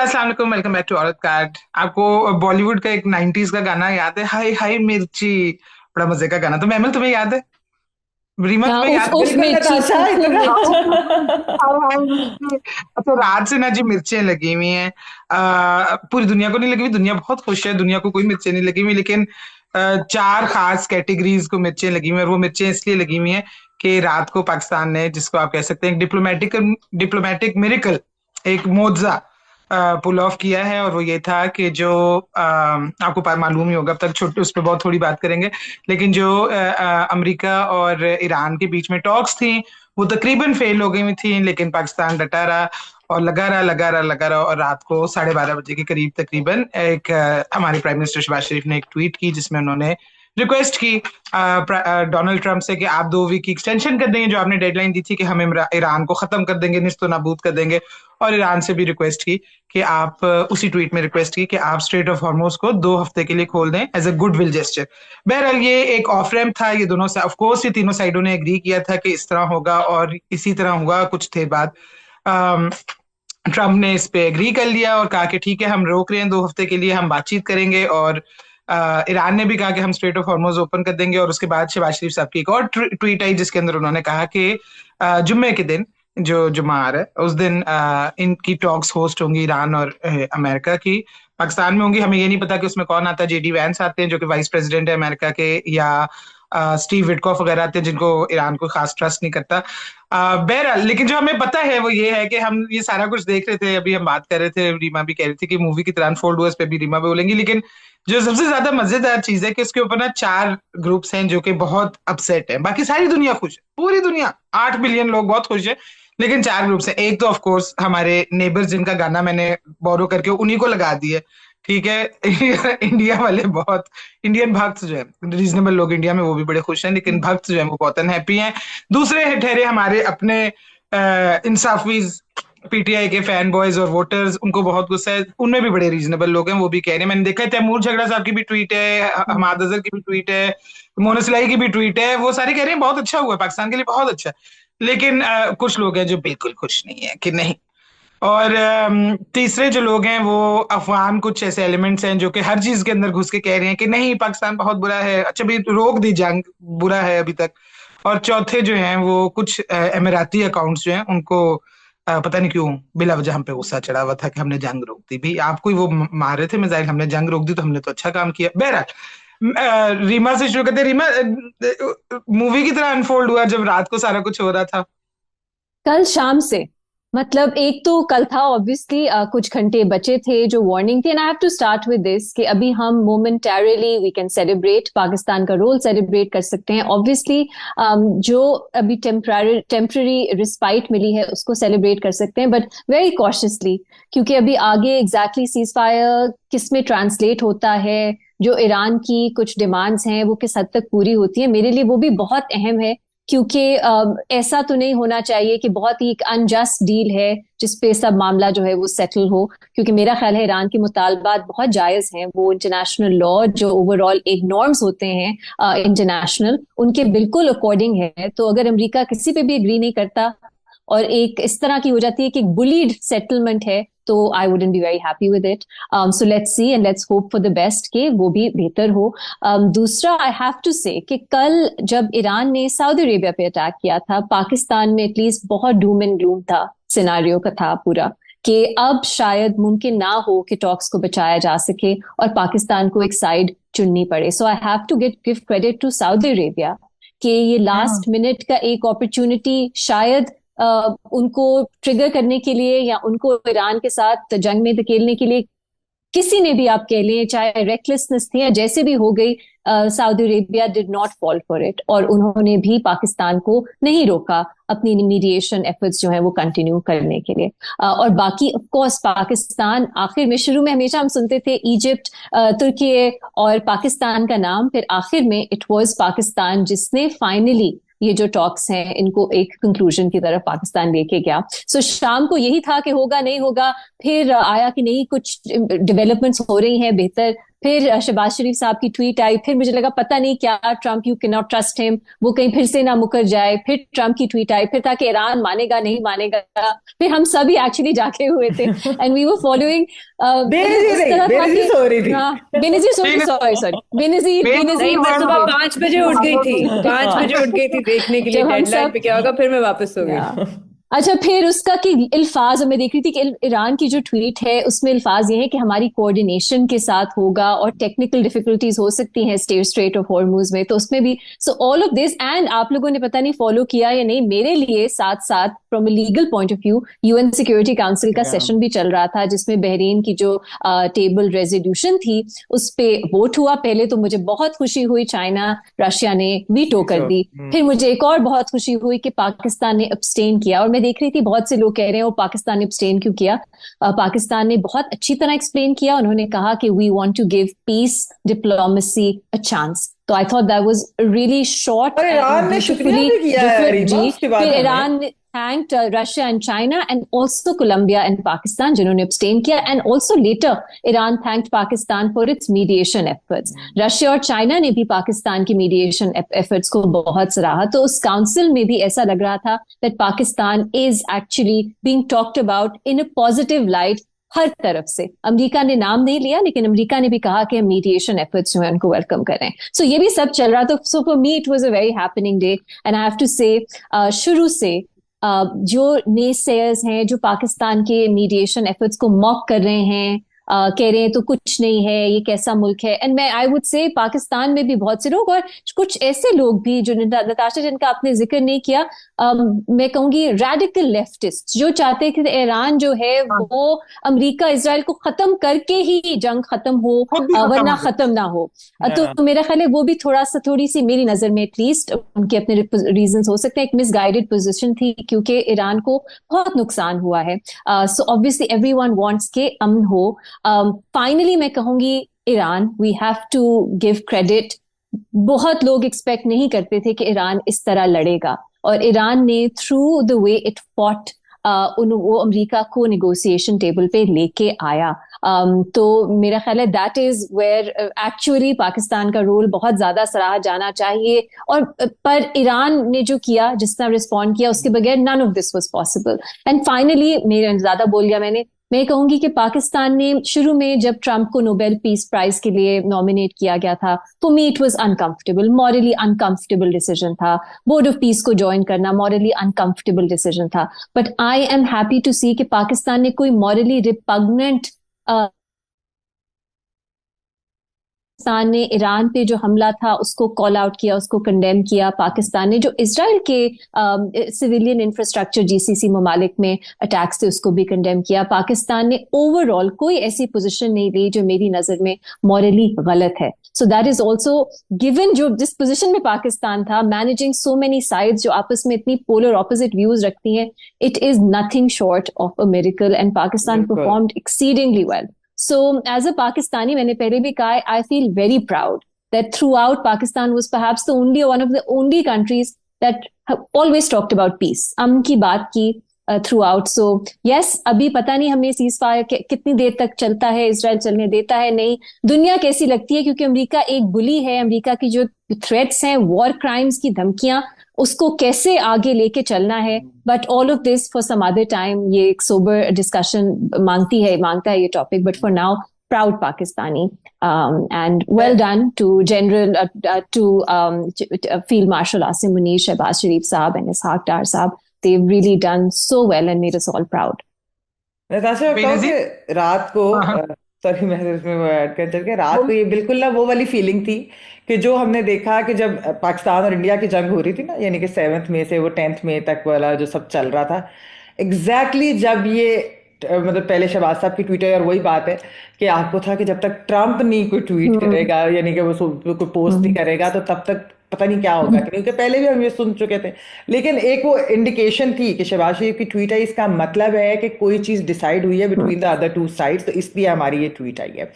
अस्सलाम वालेकुम, welcome back to औरत कार्ड। आपको बॉलीवुड का एक 90s का गाना याद है, हाय हाय मिर्ची? बड़ा मजे का गाना। तो मैमल, तुम्हें याद है? रीमा, हाँ, तुम्हें उफ याद है? उफ बिल्कुल मिर्ची, नताशा, उफ इतना मिर्ची। हाय हाय मिर्ची। तो रात से ना जी मिर्चें लगी हुई हैं। पूरी दुनिया को नहीं लगी हुई, दुनिया बहुत खुश है, दुनिया को कोई मिर्चें नहीं लगी हुई, लेकिन चार खास कैटेगरीज को मिर्चें लगी हुई हैं। और वो मिर्चें इसलिए लगी हुई हैं कि रात को पाकिस्तान ने, जिसको आप कह सकते हैं डिप्लोमेटिक डिप्लोमेटिक मिरेकल, एक मोजा पुल ऑफ किया है। और वो ये था कि जो आपको मालूम ही होगा, अब तक छोटे उस पर बहुत थोड़ी बात करेंगे, लेकिन जो अमेरिका और ईरान के बीच में टॉक्स थी वो तकरीबन फेल हो गई हुई थी, लेकिन पाकिस्तान डटा रहा और लगा रहा। और रात को 12:30 बजे के करीब तकरीबन एक हमारे प्राइम मिनिस्टर शहबाज शरीफ ने एक ट्वीट की, जिसमें उन्होंने रिक्वेस्ट की डोनाल्ड ट्रंप से कि आप 2 वीक की एक्सटेंशन कर देंगे, जो आपने डेडलाइन दी थी कि हम ईरान को खत्म कर देंगे, निस्तो नाबूद कर देंगे। और ईरान से भी रिक्वेस्ट की कि आप उसी ट्वीट में रिक्वेस्ट की कि आप स्ट्रेट ऑफ हॉर्मोज को 2 हफ्ते के लिए खोल दें as a goodwill gesture. बहरहाल ये एक ऑफ रैम्प था, ये दोनों से ऑफ कोर्स ये तीनों साइडों ने एग्री किया था कि इस तरह होगा, और इसी तरह हुआ। कुछ देर बाद ट्रम्प ने इस पे एग्री कर लिया और कहा कि ठीक है, हम रोक रहे हैं 2 हफ्ते के लिए, हम बातचीत करेंगे। और ईरान ने भी कहा कि हम स्ट्रेट ऑफ हॉर्मोज ओपन कर देंगे। और उसके बाद शहबाज शरीफ साहब की एक और ट्वीट आई, जिसके अंदर उन्होंने कहा कि जुम्मे के दिन, जो जुम्मा आ रहा है, उस दिन इनकी टॉक्स होस्ट होंगी, ईरान और अमेरिका की, पाकिस्तान में होंगी। हमें ये नहीं पता कि उसमें कौन आता है, जेडी वैंस आते हैं जो कि वाइस प्रेसिडेंट है अमेरिका के, या स्टीव विटकॉफ वगैरह आते हैं जिनको ईरान को खास ट्रस्ट नहीं करता। बहरहाल, लेकिन जो हमें पता है वो ये है कि हम ये सारा कुछ देख रहे थे, अभी हम बात कर रहे थे, रीमा भी कह रही थी कि मूवी की तरह अनफोल्ड हुआ, इस पे भी रीमा भी बोलेंगी। लेकिन जो सबसे ज्यादा मजेदार चीज है कि उसके ऊपर ना 4 ग्रुप्स हैं जो कि बहुत अपसेट है। बाकी सारी दुनिया खुश है, पूरी दुनिया, 8 बिलियन लोग बहुत खुश है, लेकिन 4 ग्रुप्स हैं। एक तो ऑफ कोर्स हमारे नेबर्स, जिनका गाना मैंने बोरो करके उन्हीं को लगा दिया, ठीक है। इंडिया वाले बहुत, इंडियन भक्त जो है, रीजनेबल लोग इंडिया में, वो भी बड़े खुश हैं, लेकिन भक्त जो है वो बहुत अनहैप्पी हैं। दूसरे ठहरे हमारे अपने इंसाफीज, पीटीआई के फैन बॉयज और वोटर्स, उनको बहुत गुस्सा है। उनमें भी बड़े रीजनेबल लोग हैं, वो भी कह रहे हैं, मैंने देखा है तैमूर झगड़ा साहब की भी ट्वीट है, हमाद अजहर की भी ट्वीट है, मोना सिलाई की भी ट्वीट है, वो सारे कह रहे हैं बहुत अच्छा हुआ, पाकिस्तान के लिए बहुत अच्छा। लेकिन कुछ लोग हैं जो बिल्कुल खुश नहीं है कि नहीं। और तीसरे जो लोग हैं वो अफवान, कुछ ऐसे एलिमेंट्स हैं जो कि हर चीज के अंदर घुस के कह रहे हैं कि नहीं, पाकिस्तान बहुत बुरा है, अच्छा भी रोक दी जंग, बुरा है अभी तक। और चौथे जो हैं वो कुछ अमीराती अकाउंट्स जो हैं, उनको पता नहीं क्यों बिला वजह हम पे गुस्सा चढ़ा हुआ था कि हमने जंग रोक दी। भी आपको ही वो मार रहे थे मिसाइल, हमने जंग रोक दी तो हमने तो अच्छा काम किया। बहरहाल, रीमा से शुरू करते हैं। रीमा, मूवी की तरह अनफोल्ड हुआ जब रात को सारा कुछ हो रहा था? कल शाम से, मतलब एक तो कल था ऑब्वियसली, कुछ घंटे बचे थे जो वार्निंग थी। And I have to start with this कि अभी हम momentarily we can celebrate, Pakistan का रोल सेलिब्रेट कर सकते हैं ऑब्वियसली। जो अभी टेम्पररी रिस्पाइट मिली है उसको सेलिब्रेट कर सकते हैं, बट वेरी कॉशियसली, क्योंकि अभी आगे एग्जैक्टली सीज फायर किस में ट्रांसलेट होता है, जो ईरान की कुछ डिमांड्स हैं वो किस हद तक पूरी होती है, मेरे लिए वो भी बहुत अहम है। क्योंकि ऐसा तो नहीं होना चाहिए कि बहुत ही एक अनजस्ट डील है जिसपे सब मामला जो है वो सेटल हो, क्योंकि मेरा ख्याल है ईरान के मुतालबात बहुत जायज हैं। वो इंटरनेशनल लॉ जो ओवरऑल एक नॉर्म्स होते हैं इंटरनेशनल, उनके बिल्कुल अकॉर्डिंग है। तो अगर अमेरिका किसी पे भी एग्री नहीं करता और एक इस तरह की हो जाती है कि एक बुलीड सेटलमेंट है, तो I wouldn't be very happy with it. So let's see and let's hope for the best कि वो भी बेहतर हो। दूसरा, आई हैव टू से कि कल जब ईरान ने सऊदी अरेबिया पे अटैक किया था, पाकिस्तान में एटलीस्ट बहुत डूम एंड ग्लूम था, सिनारियो का था पूरा, कि अब शायद मुमकिन ना हो कि टॉक्स को बचाया जा सके और पाकिस्तान को एक साइड चुननी पड़े। So I have to give credit to Saudi Arabia कि ये हाँ। लास्ट मिनट का एक अपॉर्चुनिटी शायद उनको ट्रिगर करने के लिए या उनको ईरान के साथ जंग में धकेलने के लिए, किसी ने भी आप कह लें, चाहे रेकलेसनेस थी या जैसे भी हो गई, Saudi Arabia did not fall for it और उन्होंने भी पाकिस्तान को नहीं रोका अपनी मीडिएशन एफर्ट्स जो है वो कंटिन्यू करने के लिए। और बाकी ऑफ कोर्स पाकिस्तान आखिर में, शुरू में हमेशा हम सुनते थे इजिप्ट, तुर्की और पाकिस्तान का नाम, फिर आखिर में इट वाज पाकिस्तान जिसने फाइनली ये जो टॉक्स हैं इनको एक कंक्लूजन की तरफ पाकिस्तान लेके गया। सो शाम को यही था कि होगा नहीं होगा, फिर आया कि नहीं, कुछ डेवलपमेंट्स हो रही हैं बेहतर, फिर शहबाज शरीफ साहब की ट्वीट आई, फिर मुझे लगा पता नहीं क्या, Trump, you can not trust him, वो कहीं फिर से ना मुकर जाए। फिर ट्रम्प की ट्वीट आई, फिर था कि ईरान मानेगा नहीं मानेगा। फिर हम सभी एक्चुअली जागे हुए थे एंड वी वर फॉलोइंग। मतलब बेनजीर इस नहीं, तरह था बेनजीर कि सो रही थी। हाँ, Benazir sorry Benazir sorry sorry, Benazir Benazir Benazir नहीं, मैं was सुबह हाँ, awake। 5 बजे उठ गई थी, 5 बजे उठ गई थी देखने के लिए जब हम डेडलाइन सब पे क्या होगा, फिर मैं वापस सो या गई। अच्छा, फिर उसका कि अल्फाज मैं देख रही थी कि ईरान की जो ट्वीट है उसमें अल्फाज ये है कि हमारी कोऑर्डिनेशन के साथ होगा और टेक्निकल डिफिकल्टीज हो सकती हैं स्ट्रेट ऑफ हॉर्मुज में, तो उसमें भी। So all of this, and आप लोगों ने पता नहीं फॉलो किया या नहीं, मेरे लिए साथ साथ from a legal point of view UN security council का Yeah. सेशन भी चल रहा था, जिसमें बहरीन की जो टेबल रेजोल्यूशन थी उस पे वोट हुआ। पहले तो मुझे बहुत खुशी हुई, चाइना रशिया ने वीटो कर So, दी। फिर मुझे एक और बहुत खुशी हुई कि पाकिस्तान ने अब्सटेन किया, और मैं देख रही थी बहुत से लोग कह रहे हैं वो पाकिस्तान ने अब्सटेन क्यों किया। पाकिस्तान ने बहुत अच्छी तरह एक्सप्लेन किया, उन्होंने कहा कि we want to give peace diplomacy a chance. तो I thought that was really short और एंड ईरान ने शुक्रिया ब्यूटीफुली भी किया है डिफरेंट रीमा जी। उसके फिर बाद हमें। Iran thanked Russia and China and also Colombia and Pakistan जिन्होंने abstain किया, and also later Iran thanked Pakistan for its mediation efforts। Russia और चाइना ने भी पाकिस्तान की मीडिएशन एफर्ट्स को बहुत सराहा। तो उस काउंसिल में भी ऐसा लग रहा था that Pakistan is actually being talked about in a positive light हर तरफ से। अमेरिका ने नाम नहीं लिया, लेकिन अमेरिका ने भी कहा कि हम मीडिएशन एफर्ट्स जो है उनको वेलकम कर रहे हैं। सो ये भी सब चल रहा था। So for me it was a very happening day, and I have to say शुरू से जो नेसेयर्स हैं, जो पाकिस्तान के मीडिएशन एफर्ट्स को मॉक कर रहे हैं, कह रहे हैं तो कुछ नहीं है, ये कैसा मुल्क है। एंड मैं आई वुड से पाकिस्तान में भी बहुत से लोग, और कुछ ऐसे लोग भी जो नताशा जिनका आपने जिक्र नहीं किया, मैं कहूंगी रेडिकल लेफ्टिस्ट, जो चाहते हैं कि ईरान जो है वो अमेरिका इसराइल को खत्म करके ही जंग खत्म हो, खुद भी खत्म वरना हो गए। खत्म ना हो। Yeah. तो मेरा ख्याल है वो भी थोड़ी सी मेरी नजर में एटलीस्ट उनके अपने रीजन हो सकते हैं, एक मिसगाइडेड पोजीशन थी, क्योंकि ईरान को बहुत नुकसान हुआ है। सो ऑब्वियसली एवरीवन वांट्स के अमन हो। फाइनली मैं कहूंगी Iran, we have to give credit. बहुत लोग एक्सपेक्ट नहीं करते थे कि ईरान इस तरह लड़ेगा, और ईरान ने through the way it fought वो अमेरिका को नेगोशिएशन टेबल पे लेके आया। तो मेरा ख्याल है that is where actually Pakistan का रोल बहुत ज्यादा सराहा जाना चाहिए। और पर ईरान ने जो किया, जिस तरह रिस्पॉन्ड किया, उसके बगैर none of this was possible. And finally, मेरे ज्यादा बोल गया मैंने, मैं कहूंगी कि पाकिस्तान ने शुरू में जब ट्रंप को नोबेल पीस प्राइज के लिए नॉमिनेट किया गया था, for me it was uncomfortable, morally uncomfortable decision था। बोर्ड ऑफ पीस को ज्वाइन करना मॉरली अनकंफर्टेबल डिसीजन था। But I am happy to see कि पाकिस्तान ने कोई मॉरली रिपग्नेंट, पाकिस्तान ने ईरान पे जो हमला था उसको कॉल आउट किया, उसको कंडेम किया। पाकिस्तान ने जो इसराइल के सिविलियन इंफ्रास्ट्रक्चर जीसीसी ममालिक में अटैक्स थे उसको भी कंडेम किया। पाकिस्तान ने ओवरऑल कोई ऐसी पोजीशन नहीं ली जो मेरी नजर में मॉरली गलत है। So that is also given, जो जिस पोजीशन में पाकिस्तान था, मैनेजिंग सो मेनी साइड्स जो आपस में इतनी पोलर ऑपोजिट व्यूज रखती हैं, it is nothing short of a miracle, and Pakistan बिल्कुल। Performed exceedingly well. So, as a Pakistani, मैंने पहले भी कहा, I feel very proud that throughout Pakistan was perhaps one of the only countries that have always talked about peace. अमन की बात की throughout. So, yes, अभी पता नहीं हमें सीज फायर कितनी देर तक चलता है, इसराइल चलने देता है नहीं, दुनिया कैसी लगती है, क्योंकि अमेरिका एक बुली है। अमेरिका की जो थ्रेट्स हैं, वॉर क्राइम्स की धमकियां, उसको कैसे आगे लेके चलना है। But all of this for some other time, ये एक सोबर डिस्कशन मांगता है ये topic. But for now, proud Pakistani, and well done to Field Marshal Asim Munir, Shehbaz Sharif Saab, and Ishaq Dar Saab. They've really done so well and made us all proud. Natasha बताओ बेनजीर कि रात को, हाँ, sorry मैं इसमें वो add कर चल के, रात को ये बिल्कुल ना वो वाली फीलिंग थी कि जो हमने देखा कि जब पाकिस्तान और इंडिया की जंग हो रही थी ना, यानी कि 7 मई से वो 10 मई तक वाला जो सब चल रहा था, एग्जैक्टली जब ये मतलब पहले शहबाज साहब की ट्वीट है, और वही बात है कि आपको था कि जब तक ट्रंप नहीं कोई ट्वीट करेगा, यानी कि वो कोई पोस्ट नहीं करेगा, तो तब तक पता नहीं क्या होगा, क्योंकि पहले भी हम ये सुन चुके थे। लेकिन एक वो इंडिकेशन थी कि शहबाज शरीफ की ट्वीट है, इसका मतलब है कि कोई चीज डिसाइड हुई है between the other two sides, तो इसलिए हमारी ये ट्वीट आई है।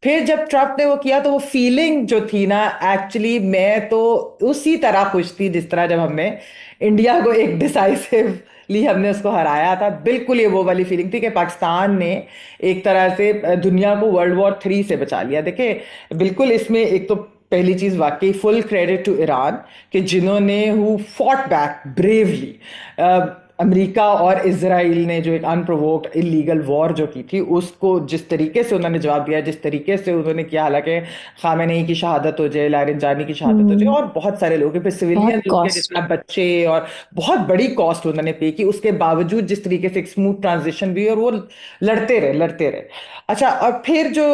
फिर जब ट्रम्प ने वो किया तो वो फीलिंग जो थी ना, एक्चुअली मैं तो उसी तरह खुश थी जिस तरह जब हमने इंडिया को एक डिसाइसिवली हमने उसको हराया था। बिल्कुल ये वो वाली फीलिंग थी कि पाकिस्तान ने एक तरह से दुनिया को वर्ल्ड वॉर 3 से बचा लिया। देखिए बिल्कुल इसमें एक तो पहली चीज वाकई फुल क्रेडिट टू ईरान कि जिन्होंने who fought back bravely. America और इसराइल ने जो एक अनप्रोवोक्ड इलीगल वॉर जो की थी उसको जिस तरीके से उन्होंने जवाब दिया, जिस तरीके से उन्होंने किया, हालांकि खामेनेई की शहादत हो जाए, लारेंजानी की शहादत हो जाए और बहुत सारे लोग फिर सिविलियन बहुत लोग के कॉस्ट। जितना बच्चे, और बहुत बड़ी कॉस्ट उन्होंने पे की, उसके बावजूद जिस तरीके से एक स्मूथ ट्रांजिशन भी और वो लड़ते रहे। अच्छा, और फिर जो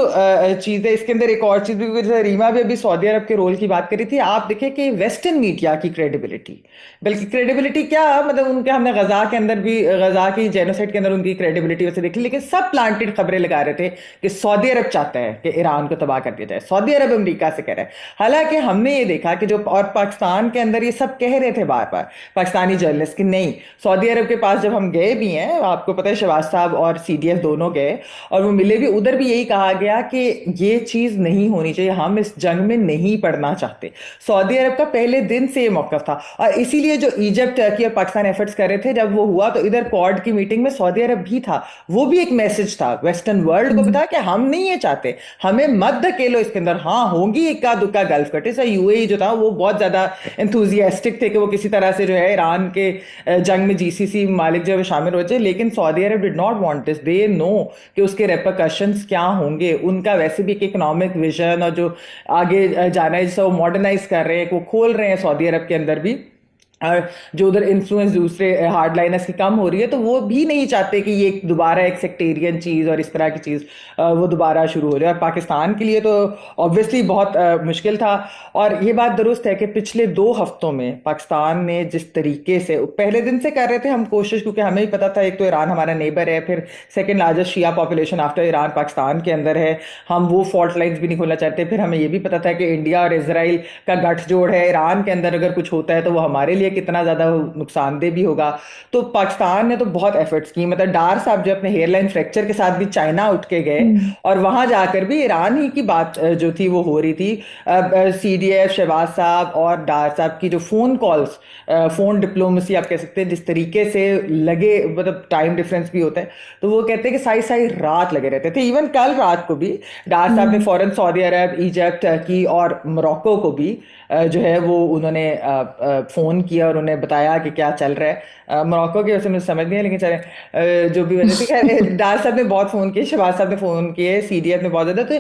चीज़ है इसके अंदर एक और चीज़ भी, जैसे रीमा भी अभी सऊदी अरब के रोल की बात करी थी, आप देखें कि वेस्टर्न मीडिया की क्रेडिबिलिटी, बल्कि क्रेडिबिलिटी क्या मतलब उनके, हमने गजा के अंदर भी, गजा की जेनोसाइड के अंदर उनकी क्रेडिबिलिटी वैसे देख ली, लेकिन सब प्लांटेड खबरें लगा रहे थे कि सऊदी अरब चाहता है कि ईरान को तबाह कर दिया जाए, सऊदी अरब अमेरिका से कह रहा है। हालांकि हमने ये देखा कि जो, और पाकिस्तान के अंदर ये सब कह रहे थे बार बार पाकिस्तानी जर्नलिस्ट कि नहीं, सऊदी अरब के पास जब हम गए भी हैं, आपको पता है शहबाज साहब और सीडीएफ दोनों गए और वो मिले भी, उधर भी यही कहा गया कि ये चीज नहीं होनी चाहिए, हम इस जंग में नहीं पड़ना चाहते। सऊदी अरब का पहले दिन से ये मौकफ था और इसीलिए जो इजिप्ट, टर्की और पाकिस्तान एफर्ट्स कर रहे थे, जब वो हुआ तो इधर क्वाड की मीटिंग में सऊदी अरब भी था। वो भी एक मैसेज था वेस्टर्न वर्ल्ड को बता कि हम नहीं ये चाहते, हमें मत धकेलो इसके अंदर। हाँ होंगी इक्का दुक्का गल्फ कटे से, यूएई जो था वो बहुत ज्यादा एंथुजियास्टिक थे कि वो किसी तरह से जो है ईरान के जंग में जीसीसी मालिक जो है शामिल हो जाए, लेकिन Saudi Arab did not want this. They know कि उसके रेपरकशंस क्या होंगे। उनका वैसे भी एक इकोनॉमिक विजन और जो आगे जाना है, जैसे वो मॉडर्नाइज कर रहे हैं, वो खोल रहे हैं सऊदी अरब के अंदर भी, और जो उधर इन्फ्लुएंस दूसरे हार्ड लाइनर्स की कम हो रही है, तो वो भी नहीं चाहते कि ये दोबारा एक सेक्टेरियन चीज़ और इस तरह की चीज़ वो दोबारा शुरू हो जाए। और पाकिस्तान के लिए तो ऑब्वियसली बहुत मुश्किल था। और ये बात दुरुस्त है कि पिछले 2 हफ्तों में पाकिस्तान ने जिस तरीके से, पहले दिन से कर रहे थे हम कोशिश, क्योंकि हमें ही पता था एक तो ईरान हमारा नेबर है, फिर सेकेंड लार्जेस्ट शिया पॉपुलेशन आफ्टर ईरान पाकिस्तान के अंदर है, हम वो फॉल्ट लाइन्स भी नहीं खोलना चाहते, फिर हमें ये भी पता था कि इंडिया और इसराइल का गठजोड़ है, ईरान के अंदर अगर कुछ होता है तो वो हमारे लिए कितना ज्यादा नुकसानदेह भी होगा। तो पाकिस्तान ने तो बहुत एफर्ट्स की, मतलब डार साहब जो अपने हेयरलाइन फ्रैक्चर के साथ भी चाइना उठ के गए और वहां जाकर भी ईरान ही की बात जो थी वो हो रही थी। सीडीएफ, शहबाज साहब और डार साहब की जो फोन कॉल्स, फोन डिप्लोमेसी आप कह सकते हैं, जिस तरीके से लगे, मतलब टाइम डिफरेंस भी होता है, तो वो कहते हैं कि सारी सारी रात लगे रहते थे। इवन कल रात को भी डार साहब ने फौरन सऊदी अरब, इजिप्ट, टर्की और मोरक्को को भी जो है वो उन्होंने फ़ोन किया और उन्हें बताया कि क्या चल रहा है। मोरक्को की वजह से मुझे समझ नहीं है, लेकिन चले जो भी वजह थी, खैर डार साहब ने बहुत फ़ोन किए, शहबाज साहब ने फ़ोन किए, सीडीएफ ने बहुत ज़्यादा। तो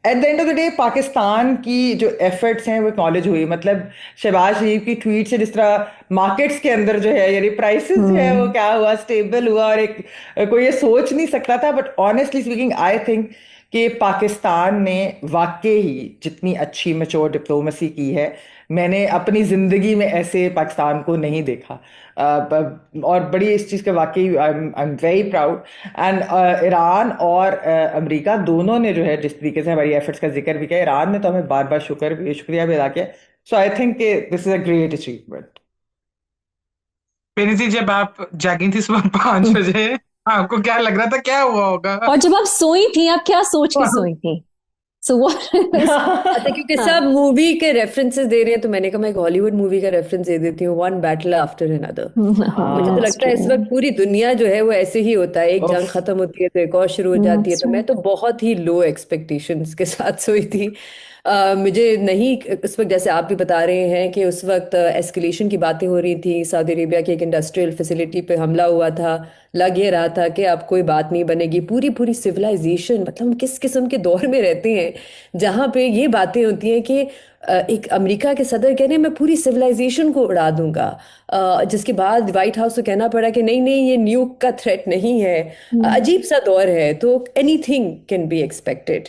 at the end of the day Pakistan की जो एफर्ट्स हैं वो एक्नॉलेज हुई। मतलब शहबाज शरीफ की ट्वीट से जिस तरह मार्केट्स के अंदर जो है, यानी प्राइसेस जो है वो क्या हुआ, स्टेबल हुआ, और एक कोई ये सोच नहीं सकता था। But honestly speaking I think कि पाकिस्तान ने वाकई जितनी अच्छी मैच्योर डिप्लोमेसी की है, मैंने अपनी ज़िंदगी में ऐसे पाकिस्तान को नहीं देखा। और बड़ी इस चीज़ के वाकई I am very proud. And Iran और अमेरिका दोनों ने जो है जिस तरीके से हमारी एफर्ट्स का जिक्र भी किया, ईरान ने तो हमें बार बार शुक्रिया भी अदा किया। So I think this is a great achievement. बेनिजी, जब आप जागी थी सुबह 5 बजे, आपको क्या लग रहा था, क्या हुआ होगा? और जब आप सोई थी, आप क्या सोच के सोई थी? सो अच्छा, क्योंकि सब मूवी के रेफरेंसेस दे रहे हैं तो मैंने कहा मैं एक हॉलीवुड मूवी का रेफरेंस दे देती हूँ, वन बैटल आफ्टर अनदर। मुझे तो लगता है इस वक्त पूरी दुनिया जो है वो ऐसे ही होता है, एक जंग खत्म होती है तो एक और शुरू हो जाती है। तो मैं तो बहुत ही लो एक्सपेक्टेशंस के साथ सोई थी। मुझे नहीं, उस वक्त जैसे आप भी बता रहे हैं कि उस वक्त एस्केलेशन की बातें हो रही थी, सऊदी अरेबिया की एक इंडस्ट्रियल फैसिलिटी पे हमला हुआ था, लग ये रहा था कि अब कोई बात नहीं बनेगी। पूरी पूरी सिविलाइजेशन, मतलब हम किस किस्म के दौर में रहते हैं जहाँ पे ये बातें होती हैं कि एक अमेरिका के सदर कह रहे हैं मैं पूरी सिविलाइजेशन को उड़ा दूंगा, जिसके बाद व्हाइट हाउस को कहना पड़ा कि नहीं नहीं ये न्यूक का थ्रेट नहीं है। अजीब सा दौर है, तो anything can be expected.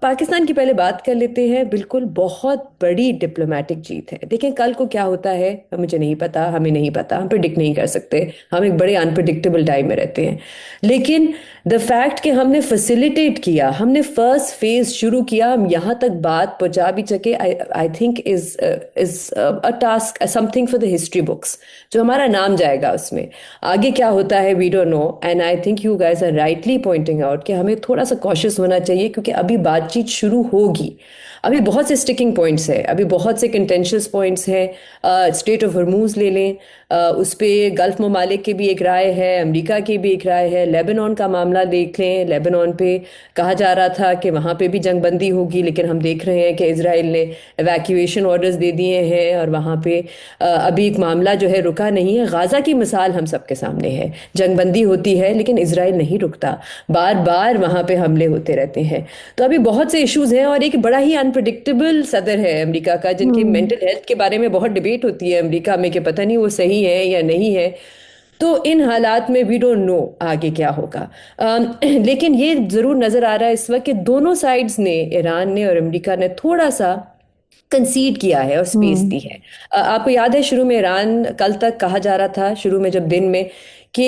Pakistan की पहले बात कर लेते हैं। बिल्कुल बहुत बड़ी डिप्लोमेटिक जीत है। देखें कल को क्या होता है मुझे नहीं पता, हमें नहीं पता, हम प्रिडिक्ट नहीं कर सकते, हम एक बड़े अनप्रिडिक्टेबल टाइम में रहते हैं। लेकिन द फैक्ट कि हमने फैसिलिटेट किया, हमने फर्स्ट फेज शुरू किया, हम यहाँ तक बात पहुंचा भी सके। I think is a task, something for the history books, जो हमारा नाम जाएगा उसमें। आगे क्या होता है we don't know, and I think you guys are rightly pointing out कि हमें थोड़ा सा कॉशियस होना चाहिए, क्योंकि अभी बातचीत शुरू होगी। अभी बहुत से स्टिकिंग पॉइंट्स हैं, अभी बहुत से कंटेंशियस पॉइंट्स हैं। स्ट्रेट ऑफ हॉर्मूज ले लें, उस पे गल्फ ममालिक की भी एक राय है, अमेरिका की भी एक राय है। लेबनान का मामला देख लें, लेबनान पे कहा जा रहा था कि वहाँ पे भी जंग बंदी होगी, लेकिन हम देख रहे हैं कि इजराइल ने एवैक्यूएशन ऑर्डर्स दे दिए हैं, और वहाँ पे अभी एक मामला जो है रुका नहीं है। गाजा की मिसाल हम सबके सामने है, जंग बंदी होती है लेकिन इजराइल नहीं रुकता, बार बार वहाँ पे हमले होते रहते हैं। तो अभी बहुत से इश्यूज हैं, और एक बड़ा ही अनप्रडिक्टेबल सदर है अमेरिका का, जिनकी मेंटल हेल्थ के बारे में बहुत डिबेट होती है अमेरिका में कि पता नहीं वो सही है या नहीं है। तो इन हालात में वी डोंट नो आगे क्या होगा। लेकिन ये जरूर नजर आ रहा है इस वक्त कि दोनों साइड्स ने, ईरान ने और अमेरिका ने, थोड़ा सा कंसीड किया है और स्पेस दी है। आपको याद है शुरू में ईरान, कल तक कहा जा रहा था शुरू में जब दिन में कि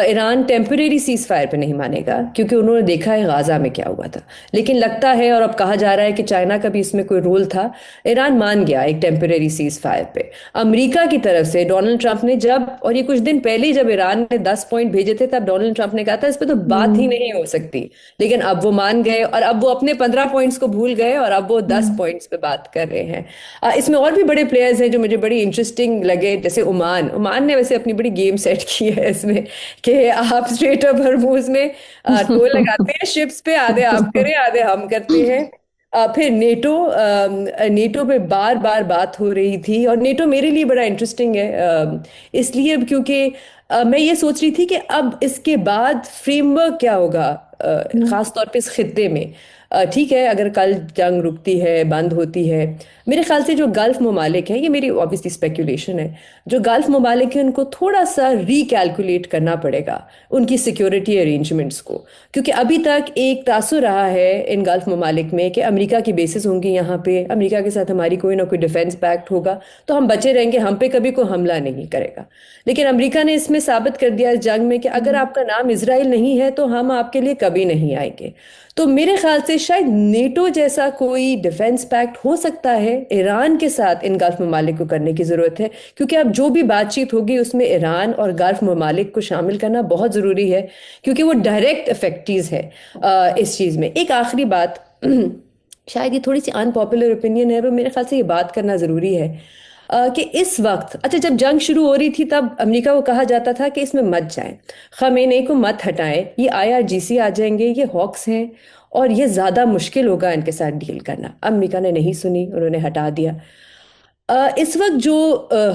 ईरान टेम्परेरी सीज फायर पे नहीं मानेगा, क्योंकि उन्होंने देखा है गाजा में क्या हुआ था। लेकिन लगता है, और अब कहा जा रहा है कि चाइना का भी इसमें कोई रोल था, ईरान मान गया एक टेम्परेरी सीज फायर पे। अमेरिका की तरफ से डोनाल्ड ट्रंप ने जब, और ये कुछ दिन पहले जब ईरान ने 10 पॉइंट भेजे थे, तब डोनाल्ड ट्रंप ने कहा था इस पर तो बात ही नहीं हो सकती। लेकिन अब वो मान गए, और अब वो अपने 15 पॉइंट्स को भूल गए, और अब वो 10 पॉइंट्स पे बात कर रहे हैं। इसमें और भी बड़े प्लेयर्स हैं जो मुझे बड़ी इंटरेस्टिंग लगे, जैसे ओमान। ओमान ने वैसे अपनी बड़ी गेम सेट की है इसमें, कि आप स्ट्रेट ऑफ हॉर्मूज में टोल लगाते हैं शिप्स पे, आधे आप करें आधे हम करते हैं। फिर नेटो पे बार बार बात हो रही थी, और नेटो मेरे लिए बड़ा इंटरेस्टिंग है इसलिए क्योंकि मैं ये सोच रही थी कि अब इसके बाद फ्रेमवर्क क्या होगा, खास तौर पे इस खित्ते में। ठीक है, अगर कल जंग रुकती है, बंद होती है, मेरे ख्याल से जो गल्फ ममालिक हैं, ये मेरी ऑब्वियसली स्पेकुलेशन है, जो गल्फ ममालिक हैं उनको थोड़ा सा रिकैलकुलेट करना पड़ेगा उनकी सिक्योरिटी अरेंजमेंट्स को। क्योंकि अभी तक एक तासुर रहा है इन गल्फ ममालिक में कि अमेरिका की बेसिस होंगी यहाँ पे, अमेरिका के साथ हमारी कोई ना कोई डिफेंस पैक्ट होगा, तो हम बचे रहेंगे, हम पे कभी कोई हमला नहीं करेगा। लेकिन अमेरिका ने इसमें साबित कर दिया इस जंग में कि अगर आपका नाम इजराइल नहीं है तो हम आपके लिए कभी नहीं आएंगे। तो मेरे ख्याल से शायद नेटो जैसा कोई डिफेंस पैक्ट हो सकता है ईरान के साथ इन गल्फ ममालिक को करने की जरूरत है, क्योंकि अब जो भी बातचीत होगी उसमें ईरान और गल्फ ममालिक को शामिल करना बहुत जरूरी है, क्योंकि वो डायरेक्ट इफेक्टीज है इस चीज में। एक आखिरी बात, शायद ये थोड़ी सी अनपॉपुलर ओपिनियन है, पर मेरे ख्याल से ये बात करना जरूरी है कि इस वक्त, अच्छा जब जंग शुरू हो रही थी तब अमेरिका को कहा जाता था कि इसमें मत जाएं, खमेनी को मत हटाएं, ये IRGC आ जाएंगे, ये हॉक्स हैं और ये ज़्यादा मुश्किल होगा इनके साथ डील करना। अमेरिका ने नहीं सुनी, उन्होंने हटा दिया। इस वक्त जो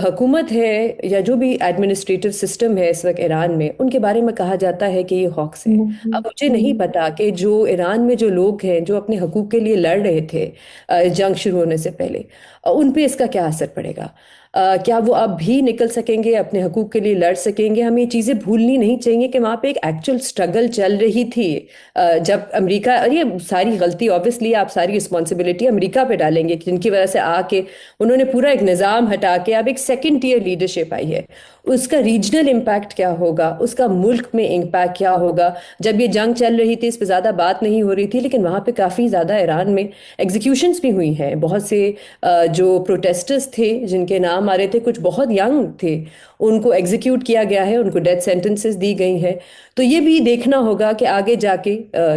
हुकूमत है या जो भी एडमिनिस्ट्रेटिव सिस्टम है इस वक्त ईरान में, उनके बारे में कहा जाता है कि ये हॉक्स है। अब मुझे नहीं पता कि जो ईरान में जो लोग हैं जो अपने हकूक़ के लिए लड़ रहे थे जंग शुरू होने से पहले, उन पे इसका क्या असर पड़ेगा। क्या वो अब भी निकल सकेंगे, अपने हकूक़ के लिए लड़ सकेंगे। हमें ये चीज़ें भूलनी नहीं चाहिए कि वहाँ पे एक एक्चुअल स्ट्रगल चल रही थी जब अमेरिका, और ये सारी गलती ऑब्वियसली आप सारी रिस्पॉन्सिबिलिटी अमेरिका पे डालेंगे, जिनकी वजह से आके उन्होंने पूरा एक निज़ाम हटा के अब एक सेकेंड टियर लीडरशिप आई है। उसका रीजनल इम्पैक्ट क्या होगा, उसका मुल्क में इम्पैक्ट क्या होगा। जब ये जंग चल रही थी इस पर ज़्यादा बात नहीं हो रही थी, लेकिन वहाँ पे काफ़ी ज़्यादा ईरान में एग्जीक्यूशंस भी हुई हैं। बहुत से जो प्रोटेस्टर्स थे जिनके नाम आ रहे थे, कुछ बहुत यंग थे, उनको एग्जीक्यूट किया गया है, उनको डेथ सेंटेंसेस दी गई हैं। तो ये भी देखना होगा कि आगे जाके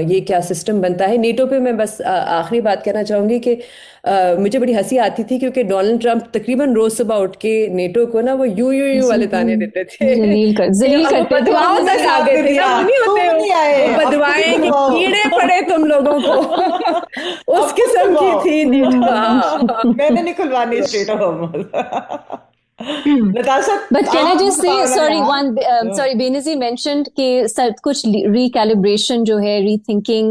ये क्या सिस्टम बनता है। नेटो पे मैं बस आखिरी बात कहना चाहूँगी कि मुझे बड़ी हंसी आती थी क्योंकि डोनाल्ड ट्रंप तकीरीबन रोज सुबह उठ के नेटो को ना वो यू वाले ताने देते थे, जलील करते थे। बदवाओं तक आ गए थे, वो नहीं होते वो बदवाएं कि कीड़े पड़े तुम लोगों को, उस किस्म की थी नेटो। मैंने नहीं खुलवानी strait of Natasha, But can I just say, sorry, Benazir mentioned कि कुछ recalibration जो है, rethinking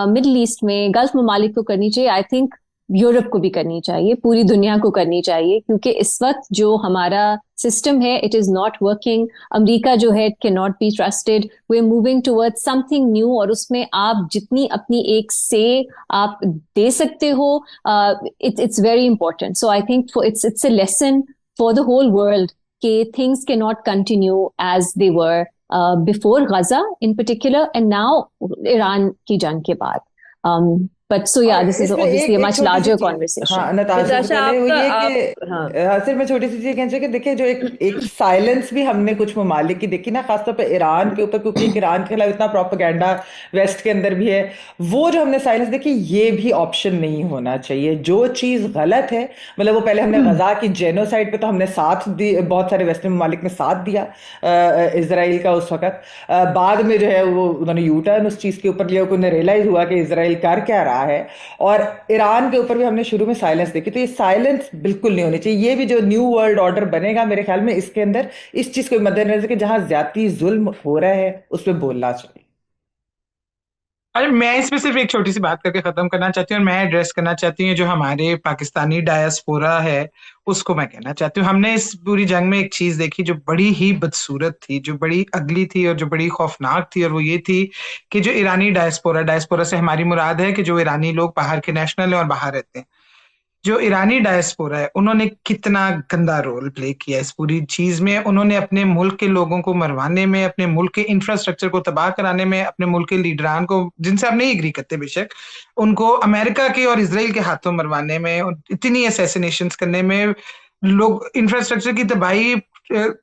मिडल ईस्ट में गल्फ ममालिक को करनी चाहिए। आई थिंक यूरोप को भी करनी चाहिए, पूरी दुनिया को करनी चाहिए, क्योंकि इस वक्त जो हमारा सिस्टम है it is not working. America जो है can not be trusted, we are moving towards something new, और उसमें आप जितनी अपनी एक से आप दे सकते हो, it's very important. So I think it's a lesson for the whole world कि things cannot continue as they were before Gaza in particular and now Iran की जंग के बाद। बट सो या और दिस इज इसमें ऑब्वियसली अ एक एक मच छोटी सी लार्जर चीज, कॉन्वर्सेशन। हाँ नताशा, इससे निताशा पहले वो आपका ये आप कि हाँ सिर्फ मैं छोटी सी चीज कहना चाहिए कि देखिए जो एक एक साइलेंस भी हमने कुछ ममालिक की देखी ना, खासतौर पे ईरान के ऊपर, क्योंकि एक ईरान के खिलाफ इतना प्रोपेगेंडा वेस्ट के अंदर भी है। वो जो हमने साइलेंस देखी, ये भी ऑप्शन नहीं होना चाहिए। जो चीज गलत है, मतलब वो पहले हमने गजा की जेनोसाइड पे तो हमने साथ दी, बहुत सारे वेस्टर्न ममालिक ने साथ दिया इसराइल का उस वक्त। बाद में जो है वो उन्होंने यू टर्न उस चीज के ऊपर लिया, उन्हें रियलाइज हुआ कि इसराइल कर क्या रहा है। और ईरान के ऊपर भी हमने शुरू में साइलेंस देखी, तो ये साइलेंस बिल्कुल नहीं होनी चाहिए। ये भी जो न्यू वर्ल्ड ऑर्डर बनेगा मेरे ख्याल में, इसके अंदर इस चीज को मद्देनजर कि जहां ज्यादा जुल्म हो रहा है उस पर बोलना चाहिए। अरे मैं इसमें सिर्फ एक छोटी सी बात करके खत्म करना चाहती हूँ, और मैं एड्रेस करना चाहती हूँ जो हमारे पाकिस्तानी डायस्पोरा है उसको। मैं कहना चाहती हूँ हमने इस पूरी जंग में एक चीज देखी जो बड़ी ही बदसूरत थी, जो बड़ी अगली थी और जो बड़ी खौफनाक थी, और वो ये थी कि जो ईरानी डायस्पोरा, डायस्पोरा से हमारी मुराद है कि जो ईरानी लोग बाहर के नेशनल है और बाहर रहते हैं, जो ईरानी डायस्पोरा है उन्होंने कितना गंदा रोल प्ले किया इस पूरी चीज में। उन्होंने अपने मुल्क के लोगों को मरवाने में, अपने मुल्क के इंफ्रास्ट्रक्चर को तबाह कराने में, अपने मुल्क के लीडरान को, जिनसे आप नहीं एग्री करते बेशक, उनको अमेरिका के और इसराइल के हाथों मरवाने में, और इतनी असैसिनेशंस करने में, लोग इंफ्रास्ट्रक्चर की तबाही,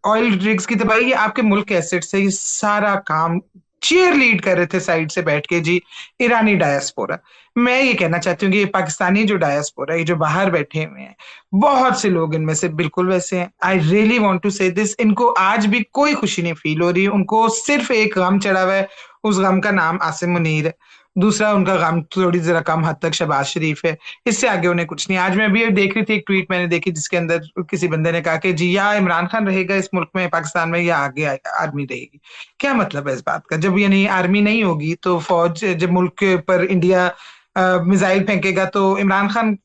ऑयल रिग्स की तबाही, ये आपके मुल्क के एसेट से ये सारा काम चीयर लीड कर रहे थे साइड से बैठ के जी ईरानी डायस्पोरा। मैं ये कहना चाहती हूँ कि ये पाकिस्तानी जो डायस्पोरा है, ये जो बाहर बैठे हुए हैं, बहुत से लोग इनमें से बिल्कुल वैसे हैं। आई रियली वांट टू से दिस, इनको आज भी कोई खुशी नहीं फील हो रही, उनको सिर्फ एक गम चढ़ा हुआ है, उस गम का नाम आसिम मुनीर है। दूसरा उनका गम थोड़ी जरा कम हद तक शहबाज शरीफ है, इससे आगे उन्हें कुछ नहीं। आज मैं अभी देख रही थी, एक ट्वीट मैंने देखी जिसके अंदर किसी बंदे ने कहा कि जी या इमरान खान रहेगा इस मुल्क में, पाकिस्तान में, या आगे आर्मी रहेगी। क्या मतलब है इस बात का? जब यानी आर्मी नहीं होगी तो फौज, जब मुल्क के ऊपर इंडिया मिसाइल फेंकेगा तो इमरान खान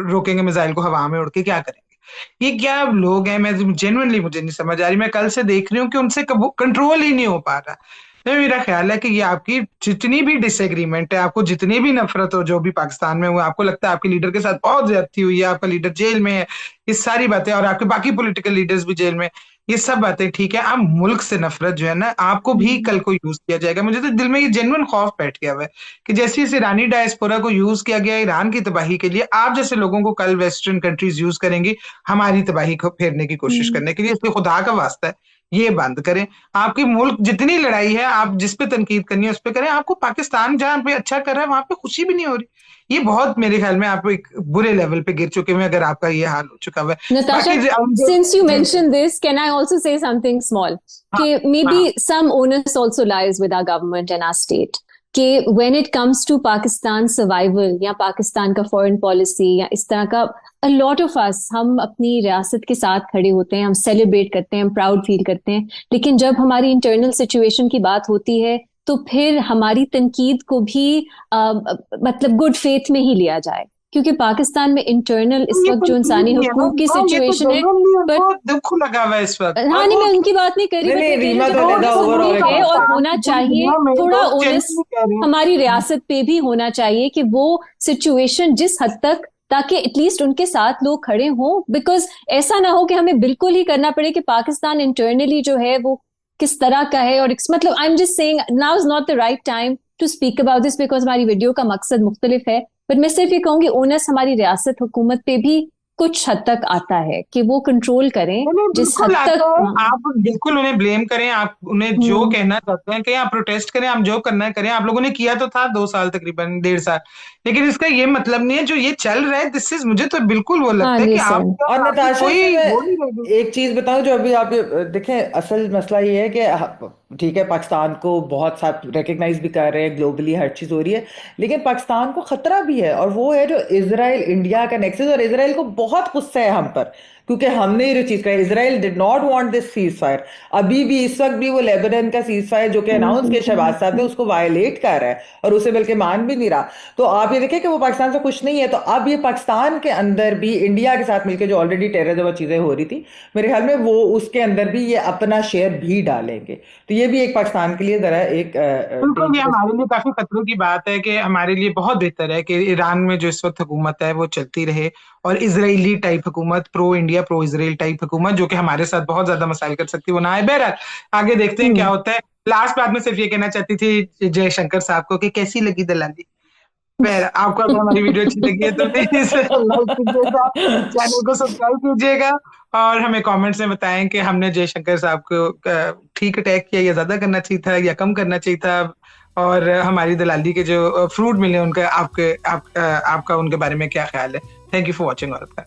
रोकेंगे मिसाइल को हवा में उड़ के, क्या करेंगे? ये क्या लोग हैं? मैं जेन्युइनली, मुझे नहीं समझ आ रही। मैं कल से देख रही हूँ कि उनसे कंट्रोल ही नहीं हो पा रहा। नहीं, मेरा ख्याल है कि ये आपकी जितनी भी डिसएग्रीमेंट है, आपको जितनी भी नफरत हो जो भी पाकिस्तान में हुआ, आपको लगता है आपके लीडर के साथ बहुत ज्यादती हुई है, आपका लीडर जेल में है, ये सारी बातें, और आपके बाकी पॉलिटिकल लीडर्स भी जेल में, ये सब बातें ठीक है। आप मुल्क से नफरत जो है ना, आपको भी कल को यूज किया जाएगा। मुझे तो दिल में ये जेन्युइन खौफ बैठ गया हुआ है कि जैसे इस ईरानी डायस्पोरा को यूज किया गया ईरान की तबाही के लिए, आप जैसे लोगों को कल वेस्टर्न कंट्रीज यूज करेंगी हमारी तबाही को फेरने की कोशिश करने के लिए। इसलिए खुदा का वास्ता है, ये बंद करें। आपकी मुल्क जितनी लड़ाई है, आप जिस पे तनकीद करनी है उस पे करें। आपको पाकिस्तान जहां पे अच्छा कर रहा है वहां पे खुशी भी नहीं हो रही। ये बहुत मेरे ख्याल में आप एक बुरे लेवल पे गिर चुके हैं अगर आपका ये हाल हो चुका हुआ है। Natasha, बाकी since you mentioned this, can I also say something small? हाँ, कि हाँ, maybe some onus also lies with our government and our state. कि when it comes to Pakistan survival या पाकिस्तान का foreign policy या इस तरह का, a lot of us, हम अपनी रियासत के साथ खड़े होते हैं, हम सेलिब्रेट करते हैं, हम प्राउड फील करते हैं, लेकिन जब हमारी इंटरनल सिचुएशन की बात होती है तो फिर हमारी तनकीद को भी मतलब गुड फेथ में ही लिया जाए, क्योंकि पाकिस्तान में इंटरनल इस ये वक्त तो जो इंसानी ठीक है ना, हुकूक की हाँ, ये तो सिचुएशन है, genuinely बट उनको दुख लगा हुआ है इस वक्त। हाँ और नहीं, वो मैं उनकी बात नहीं कर रही, नहीं बट नहीं, मैं कह रही रीमा हूँ तो जब अलहदा इतना ओवरऑल हुकूक एक है और बात। होना पूरी चाहिए, दुनिया में थोड़ा लोग ओनस genuinely कह रहे हैं। हमारी रियासत पे भी होना चाहिए कि वो सिचुएशन जिस हद तक, ताकि एटलीस्ट उनके साथ लोग खड़े हों। बिकॉज ऐसा ना हो कि हमें बिल्कुल ही करना पड़े कि पाकिस्तान इंटरनली जो है वो किस तरह का है। और मतलब I am just saying now is not the right time to speak about this, because हमारी वीडियो का मकसद मुख्तलिफ है। बट मैं सिर्फ ये कहूंगी ओनस हमारी रियासत हुकूमत पे भी कुछ हद तक आता है कि वो कंट्रोल करें नहीं नहीं, जिस बिल्कुल हद आता तक। है। हाँ। आप बिल्कुल उन्हें ब्लेम करें, आप उन्हें जो हम्म। कहना चाहते हैं कहें, आप प्रोटेस्ट करें, आप जो करना है करें। आप लोगों ने किया तो था 2 साल, तकरीबन 1.5 साल, लेकिन इसका ये मतलब नहीं है जो ये चल रहा है दिस इज, मुझे तो बिल्कुल वो हाँ लगता है कि लिसन। और आपकी नताशा से कोई मैं वो नहीं रहेगी। एक चीज बताऊं, जो अभी आप देखें, असल मसला ये है कि ठीक है, पाकिस्तान को बहुत साथ रिकग्नाइज भी कर रहे हैं, ग्लोबली हर चीज हो रही है, लेकिन पाकिस्तान को खतरा भी है, और वो है जो इसराइल इंडिया का नेक्सस। और इसराइल को बहुत गुस्सा है हम पर, क्योंकि हमने ये चीज कही, Israel did not want this cease fire. अभी भी इस वक्त भी वो लेबनान का सीज फायर जो कि अनाउंस किया शहबाज साहब ने, उसको वायलेट कर रहा है और उसे बल्कि मान भी नहीं रहा। तो आप ये देखें कि वो पाकिस्तान से खुश नहीं है। तो अब ये पाकिस्तान के अंदर भी इंडिया के साथ मिलकर जो ऑलरेडी टेररिज्म और चीजें हो रही थी, मेरे ख्याल में वो उसके अंदर भी ये अपना शेयर भी डालेंगे। तो ये भी एक पाकिस्तान के लिए जरा एक बिल्कुल, ये डेंजरस। हमारे लिए काफी खतरों की बात है कि हमारे लिए बहुत बेहतर है कि ईरान में जो इस वक्त हुकूमत है वो चलती रहे, और इजरायली टाइप हुकूमत, pro India pro Israel type हुकूमत जो कि हमारे साथ बहुत ज्यादा मसाइल कर सकती है, वो ना आए। बहरहाल आगे देखते हैं क्या हम्म। होता है। लास्ट बात में सिर्फ ये कहना चाहती थी जयशंकर साहब को कि कैसी लगी दलाली। फिर आपको अगर हमारी वीडियो अच्छी लगी है तो प्लीज लाइक कीजिएगा, चैनल को सब्सक्राइब कीजिएगा और हमें कमेंट्स में बताएं कि हमने जयशंकर साहब को ठीक अटैक किया या ज्यादा करना चाहिए था या कम करना चाहिए था, और हमारी दलाली के जो फ्रूट मिले उनका आपका उनके बारे में क्या ख्याल है। Thank you for watching all of that.